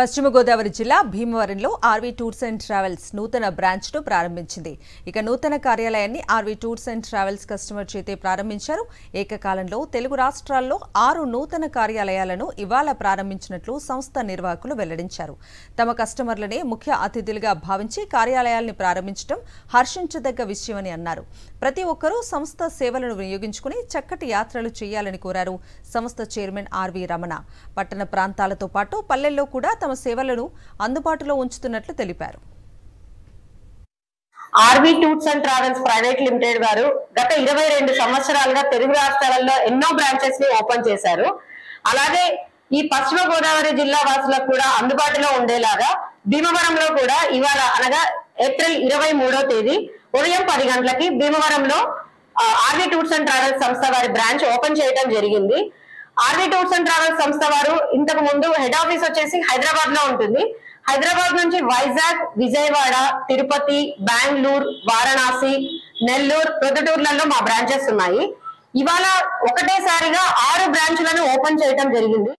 పశ్చిమ గోదావరి జిల్లా భీమవరంలో ఆర్వీ టూర్స్ అండ్ ట్రావెల్స్ నూతన బ్రాంచ్ ను ప్రారంభించింది. ఇక నూతన కార్యాలయాన్ని R V tours and travels customer చేతే ప్రారంభించారు. ఏకకాలంలో తెలుగు రాష్ట్రాల్లో 6 నూతన కార్యాలయాలను ఇవాళ ప్రారంభించినట్లు సంస్థ నిర్వాహకులు వెల్లడించారు. తమ కస్టమర్లనే ముఖ్య అతిథులుగా భావించి కార్యాలయాల్ని ప్రారంభించడం హర్షించదగ్గ విషయమని అన్నారు. ప్రతి ఒక్కరూ సంస్థ సేవలను వినియోగించుకుని చక్కటి యాత్రలు చేయాలని కోరారు. సంస్థ చైర్మన్ ఆర్వీ రమణ పట్టణ ప్రాంతాలతో పాటు పల్లెల్లో కూడా తమ సేవలను అందుబాటులో ఉంచుతున్నట్లు తెలిపారు. R V tours and travels private limited వారు గత 22 సంవత్సరాలుగా తెలుగు రాష్ట్రాలలో ఎన్నో బ్రాంచెస్ ని ఓపెన్ చేశారు. అలాగే ఈ పశ్చిమ గోదావరి జిల్లా వాసులకు కూడా అందుబాటులో ఉండేలాగా భీమవరంలో కూడా ఇవాళ అనగా ఏప్రిల్ 23వ తేదీ ఉదయం 10 గంటలకి భీమవరంలో ఆర్వీ టూర్స్ అండ్ ట్రావెల్స్ సంస్థ వారి బ్రాంచ్ ఓపెన్ చేయడం జరిగింది. ఆర్వీ టూర్స్ అండ్ ట్రావెల్స్ సంస్థ వారు ఇంతకు ముందు హెడ్ ఆఫీస్ వచ్చేసి హైదరాబాద్ లో ఉంటుంది. హైదరాబాద్ నుంచి వైజాగ్, విజయవాడ, తిరుపతి, బెంగళూరు, వారణాసి, నెల్లూరు, ప్రొద్దుటూర్లలో మా బ్రాంచెస్ ఉన్నాయి. ఇవాళ ఒకటేసారిగా 6 బ్రాంచ్లను ఓపెన్ చేయడం జరిగింది.